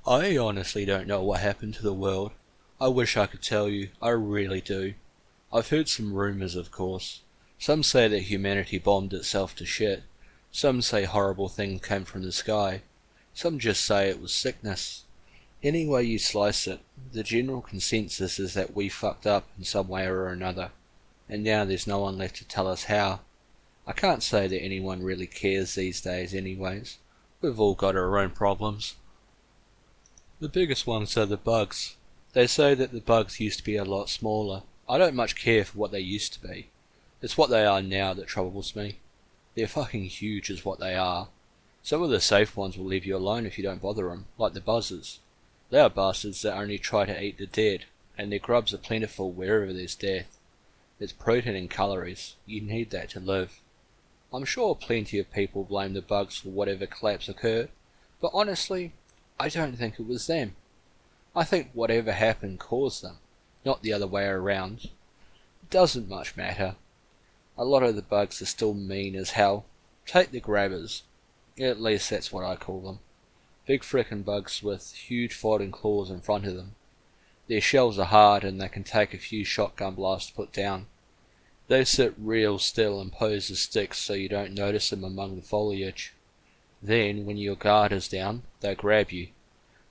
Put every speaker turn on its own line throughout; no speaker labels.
I honestly don't know what happened to the world. I wish I could tell you, I really do. I've heard some rumours, of course. Some say that humanity bombed itself to shit. Some say horrible things came from the sky. Some just say it was sickness. Any way you slice it, the general consensus is that we fucked up in some way or another, and now there's no one left to tell us how. I can't say that anyone really cares these days anyways. We've all got our own problems. The biggest ones are the bugs. They say that the bugs used to be a lot smaller. I don't much care for what they used to be. It's what they are now that troubles me. They're fucking huge is what they are. Some of the safe ones will leave you alone if you don't bother them, like the buzzers. They are bastards that only try to eat the dead, and their grubs are plentiful wherever there's death. There's protein and calories. You need that to live. I'm sure plenty of people blame the bugs for whatever collapse occurred, but honestly, I don't think it was them. I think whatever happened caused them, not the other way around. It doesn't much matter. A lot of the bugs are still mean as hell. Take the grabbers. At least that's what I call them. Big frickin' bugs with huge folding claws in front of them. Their shells are hard and they can take a few shotgun blasts to put down. They sit real still and pose as sticks so you don't notice them among the foliage. Then, when your guard is down, they grab you.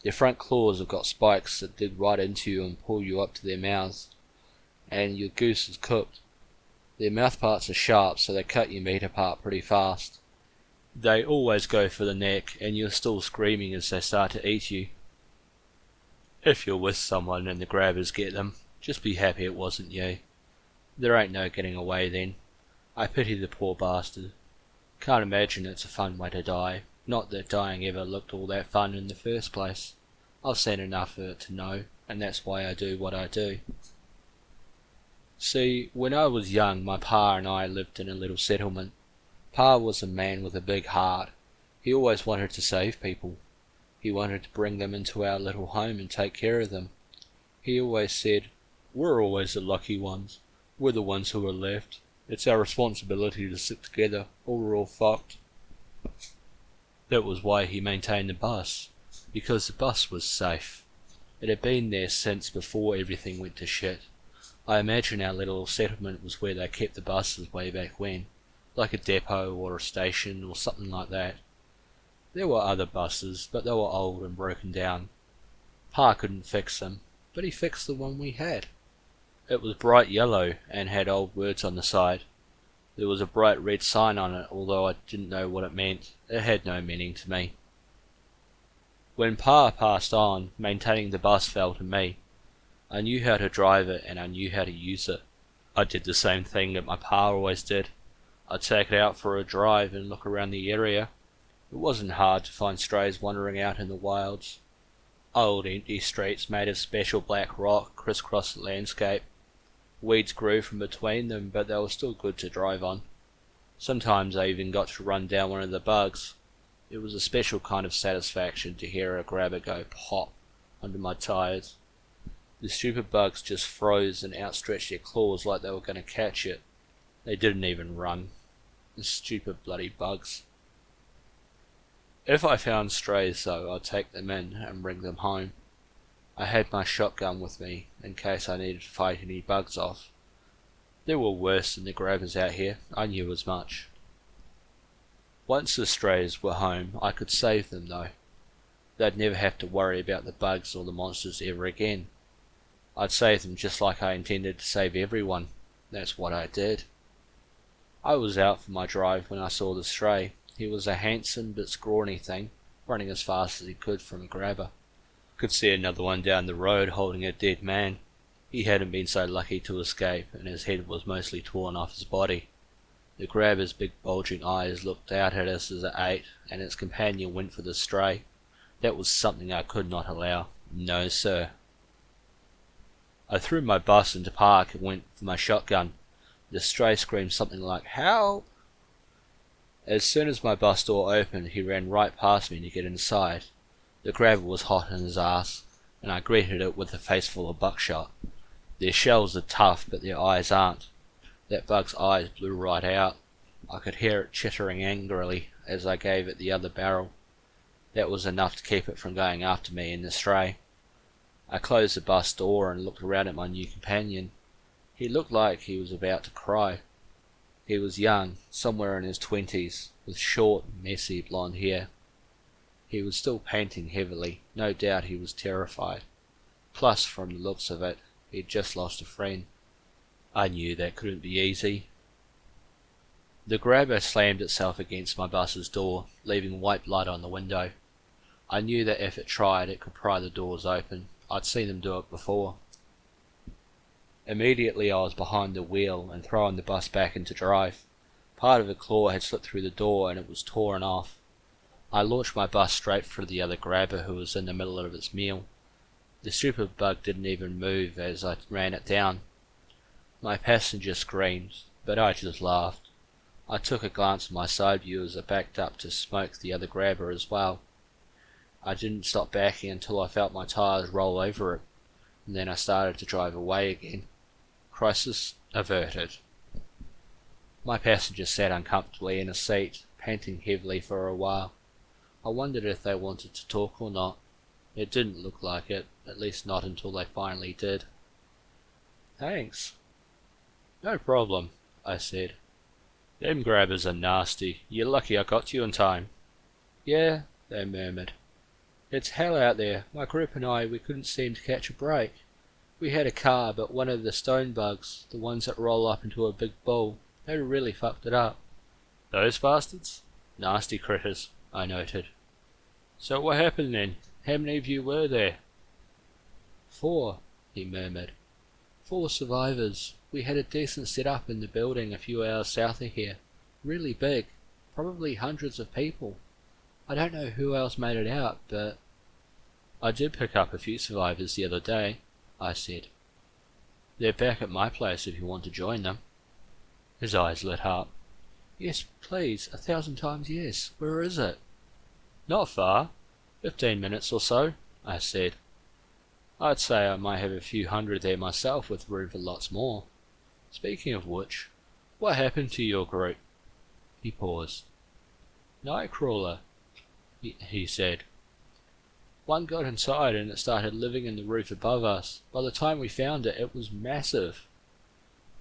Their front claws have got spikes that dig right into you and pull you up to their mouths. And your goose is cooked. Their mouthparts are sharp so they cut your meat apart pretty fast. They always go for the neck and you're still screaming as they start to eat you. If you're with someone and the grabbers get them, just be happy it wasn't you. There ain't no getting away then. I pity the poor bastard. Can't imagine it's a fun way to die. Not that dying ever looked all that fun in the first place. I've seen enough of it to know, and that's why I do what I do. See, when I was young, my pa and I lived in a little settlement. Pa was a man with a big heart. He always wanted to save people. He wanted to bring them into our little home and take care of them. He always said, "We're always the lucky ones. We're the ones who are left. It's our responsibility to stick together, or we're all fucked." That was why he maintained the bus, because the bus was safe. It had been there since before everything went to shit. I imagine our little settlement was where they kept the buses way back when, like a depot or a station or something like that. There were other buses, but they were old and broken down. Pa couldn't fix them, but he fixed the one we had. It was bright yellow and had old words on the side. There was a bright red sign on it, although I didn't know what it meant. It had no meaning to me. When Pa passed on, maintaining the bus fell to me. I knew how to drive it and I knew how to use it. I did the same thing that my pa always did. I'd take it out for a drive and look around the area. It wasn't hard to find strays wandering out in the wilds. Old empty streets made of special black rock crisscrossed the landscape. Weeds grew from between them, but they were still good to drive on. Sometimes I even got to run down one of the bugs. It was a special kind of satisfaction to hear a grabber go pop under my tires. The stupid bugs just froze and outstretched their claws like they were going to catch it. They didn't even run. The stupid bloody bugs. If I found strays though, I'd take them in and bring them home. I had my shotgun with me, in case I needed to fight any bugs off. There were worse than the grabbers out here, I knew as much. Once the strays were home, I could save them though. They'd never have to worry about the bugs or the monsters ever again. I'd save them just like I intended to save everyone. That's what I did. I was out for my drive when I saw the stray. He was a handsome but scrawny thing, running as fast as he could from a grabber. Could see another one down the road holding a dead man. He hadn't been so lucky to escape, and his head was mostly torn off his body. The grabber's big bulging eyes looked out at us as it ate, and its companion went for the stray. That was something I could not allow. No, sir. I threw my bus into park and went for my shotgun. The stray screamed something like, "Help!" As soon as my bus door opened, he ran right past me to get inside. The grabber was hot in his ass, and I greeted it with a face full of buckshot. Their shells are tough, but their eyes aren't. That bug's eyes blew right out. I could hear it chittering angrily as I gave it the other barrel. That was enough to keep it from going after me in the stray. I closed the bus door and looked around at my new companion. He looked like he was about to cry. He was young, somewhere in his 20s, with short, messy blonde hair. He was still panting heavily. No doubt he was terrified. Plus, from the looks of it, he'd just lost a friend. I knew that couldn't be easy. The grabber slammed itself against my bus's door, leaving white blood on the window. I knew that if it tried, it could pry the doors open. I'd seen them do it before. Immediately I was behind the wheel and throwing the bus back into drive. Part of the claw had slipped through the door and it was torn off. I launched my bus straight for the other grabber who was in the middle of its meal. The stupid bug didn't even move as I ran it down. My passenger screamed, but I just laughed. I took a glance at my side view as I backed up to smoke the other grabber as well. I didn't stop backing until I felt my tires roll over it, and then I started to drive away again. Crisis averted. My passenger sat uncomfortably in a seat, panting heavily for a while. I wondered if they wanted to talk or not. It didn't look like it, at least not until they finally did. "Thanks." "No problem," I said. "Them grabbers are nasty. You're lucky I got to you in time." "Yeah," they murmured. "It's hell out there. My group and we couldn't seem to catch a break. We had a car, but one of the stone bugs, the ones that roll up into a big ball, they really fucked it up." "Those bastards? Nasty critters," I noted. "So what happened then? How many of you were there?" "4," he murmured. "4 survivors. We had a decent setup in the building a few hours south of here. Really big. Probably hundreds of people. I don't know who else made it out, but—" "I did pick up a few survivors the other day," I said. "They're back at my place if you want to join them." His eyes lit up. "Yes, please. 1,000 times yes. Where is it?" "Not far. 15 minutes or so," I said. "I'd say I might have a few hundred there myself with room for lots more. Speaking of which, what happened to your group?" He paused. "Nightcrawler," he said. "One got inside and it started living in the roof above us. By the time we found it, it was massive."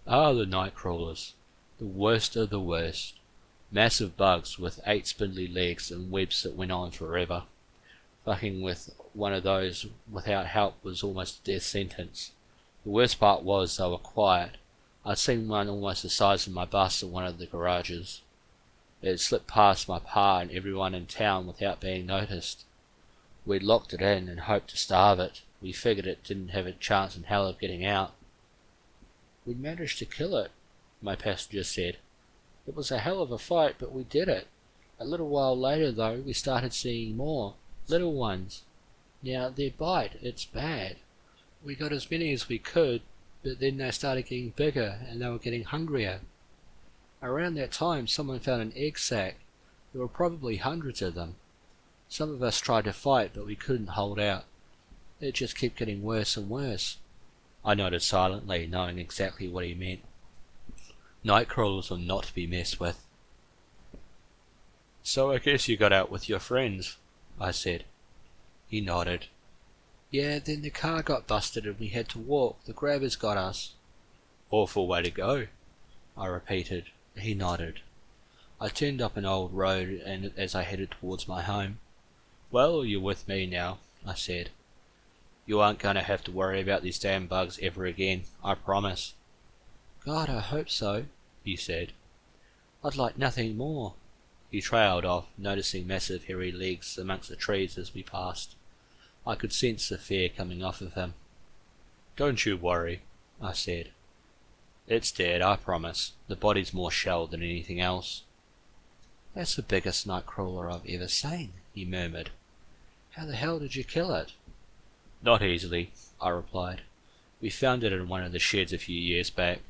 "Ah, the Nightcrawlers. The worst of the worst. Massive bugs with 8 spindly legs and webs that went on forever. Fucking with one of those without help was almost a death sentence. The worst part was they were quiet. I'd seen one almost the size of my bus in one of the garages. It slipped past my pa and everyone in town without being noticed. We'd locked it in and hoped to starve it. We figured it didn't have a chance in hell of getting out." "We managed to kill it," my passenger said. "It was a hell of a fight, but we did it. A little while later, though, we started seeing more. Little ones. Now, their bite, it's bad. We got as many as we could, but then they started getting bigger, and they were getting hungrier. Around that time, someone found an egg sac. There were probably hundreds of them. Some of us tried to fight, but we couldn't hold out. It just kept getting worse and worse." I nodded silently, knowing exactly what he meant. Nightcrawlers were not to be messed with. "So I guess you got out with your friends," I said. He nodded. "Yeah, then the car got busted and we had to walk. The grabbers got us." "Awful way to go," I repeated. He nodded. I turned up an old road and as I headed towards my home. "Well, you're with me now," I said. "You aren't going to have to worry about these damn bugs ever again, I promise." "God, I hope so," he said. "I'd like nothing more." He trailed off, noticing massive hairy legs amongst the trees as we passed. I could sense the fear coming off of him. "Don't you worry," I said. "It's dead, I promise. The body's more shell than anything else." "That's the biggest nightcrawler I've ever seen," he murmured. "How the hell did you kill it?" "Not easily," I replied. "We found it in one of the sheds a few years back.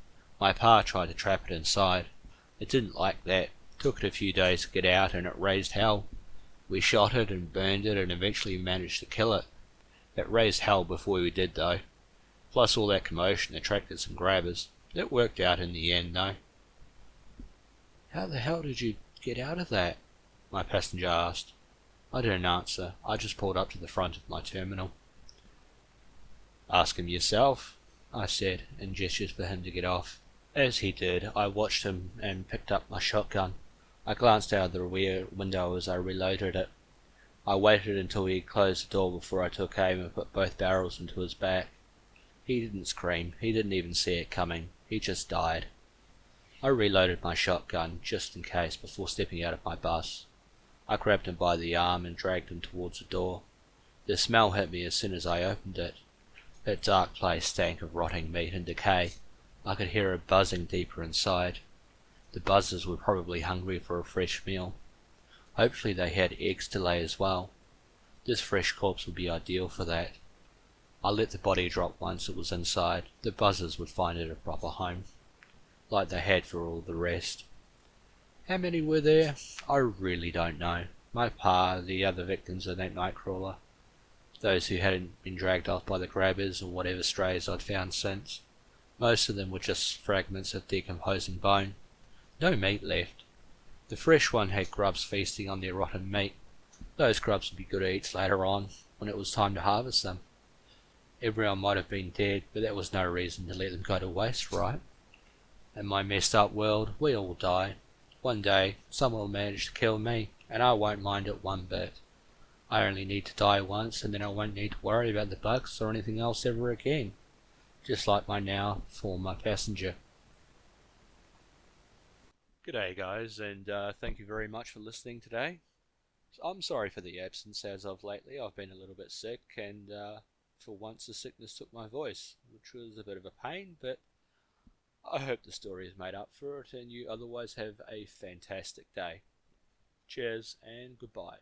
My pa tried to trap it inside. It didn't like that. Took it a few days to get out and it raised hell. We shot it and burned it and eventually managed to kill it. It raised hell before we did though. Plus all that commotion attracted some grabbers. It worked out in the end though." "How the hell did you get out of that?" my passenger asked. I didn't answer. I just pulled up to the front of my terminal. "Ask him yourself," I said, and gestured for him to get off. As he did, I watched him and picked up my shotgun. I glanced out of the rear window as I reloaded it. I waited until he had closed the door before I took aim and put both barrels into his back. He didn't scream. He didn't even see it coming. He just died. I reloaded my shotgun, just in case, before stepping out of my bus. I grabbed him by the arm and dragged him towards the door. The smell hit me as soon as I opened it. That dark place stank of rotting meat and decay. I could hear it buzzing deeper inside. The buzzers were probably hungry for a fresh meal. Hopefully they had eggs to lay as well. This fresh corpse would be ideal for that. I let the body drop once it was inside. The buzzers would find it a proper home, like they had for all the rest. How many were there? I really don't know. My pa, the other victims of that night crawler, those who hadn't been dragged off by the grabbers or whatever strays I'd found since. Most of them were just fragments of decomposing bone. No meat left. The fresh one had grubs feasting on their rotten meat. Those grubs would be good eats later on, when it was time to harvest them. Everyone might have been dead, but that was no reason to let them go to waste, right? In my messed up world, we all die. One day, someone will manage to kill me, and I won't mind it one bit. I only need to die once, and then I won't need to worry about the bugs or anything else ever again. Just like my now former passenger. G'day guys, and thank you very much for listening today. I'm sorry for the absence as of lately. I've been a little bit sick, and for once the sickness took my voice, which was a bit of a pain, but I hope the story has made up for it and you otherwise have a fantastic day. Cheers and goodbye.